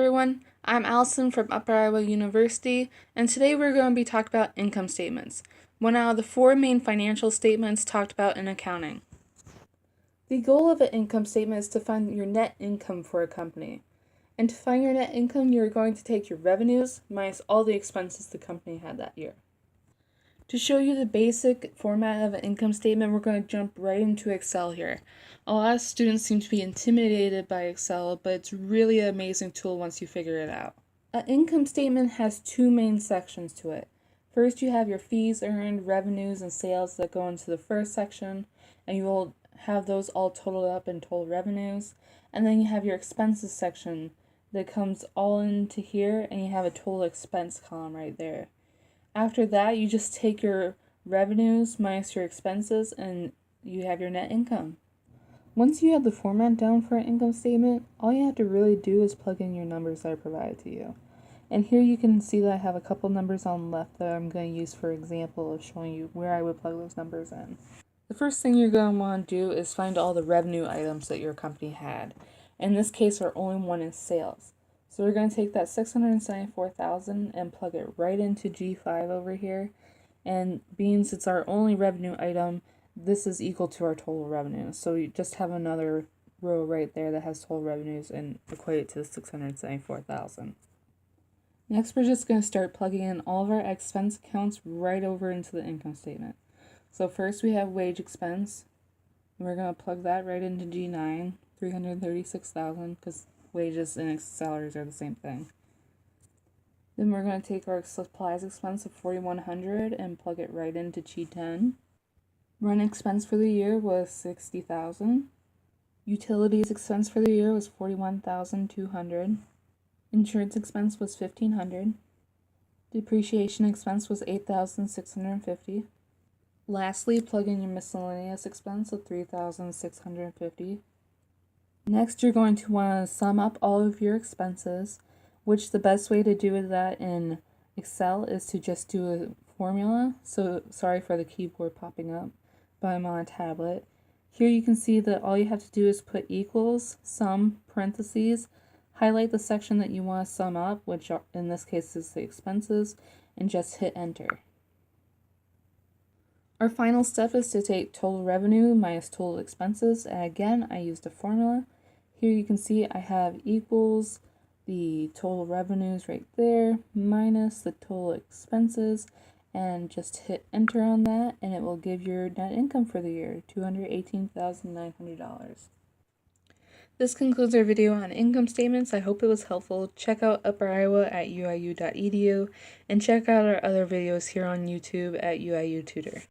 everyone, I'm Allison from Upper Iowa University, and today we're going to be talking about income statements, one out of the four main financial statements talked about in accounting. The goal of an income statement is to find your net income for a company. And to find your net income, you're going to take your revenues minus all the expenses the company had that year. To show you the basic format of an income statement, we're going to jump right into Excel here. A lot of students seem to be intimidated by Excel, but it's really an amazing tool once you figure it out. An income statement has two main sections to it. First, you have your fees earned, revenues, and sales that go into the first section, and you will have those all totaled up in total revenues. And then you have your expenses section that comes all into here, and you have a total expense column right there. After that, you just take your revenues minus your expenses and you have your net income. Once you have the format down for an income statement, all you have to really do is plug in your numbers that are provided to you. And here you can see that I have a couple numbers on the left that I'm going to use for example of showing you where I would plug those numbers in. The first thing you're going to want to do is find all the revenue items that your company had. In this case, our only one is sales. So we're going to take that $674,000 and plug it right into G5 over here. And being it's our only revenue item, this is equal to our total revenue. So you just have another row right there that has total revenues and equate it to the $674,000. Next, we're just going to start plugging in all of our expense accounts right over into the income statement. So first we have wage expense. And we're going to plug that right into G9, $336,000, because wages and salaries are the same thing. Then we're going to take our supplies expense of $4,100 and plug it right into G10. Rent expense for the year was $60,000. Utilities expense for the year was $41,200. Insurance expense was $1,500. Depreciation expense was $8,650. Lastly, plug in your miscellaneous expense of $3,650. Next, you're going to want to sum up all of your expenses, which the best way to do that in Excel is to just do a formula. So sorry for the keyboard popping up, but I'm on a tablet. Here you can see that all you have to do is put equals, sum, parentheses, highlight the section that you want to sum up, which in this case is the expenses, and just hit enter. Our final step is to take total revenue minus total expenses, and again I used a formula. Here you can see I have equals the total revenues right there minus the total expenses, and just hit enter on that and it will give your net income for the year, $218,900. This concludes our video on income statements. I hope it was helpful. Check out Upper Iowa at uiu.edu and check out our other videos here on YouTube at UIU Tutor.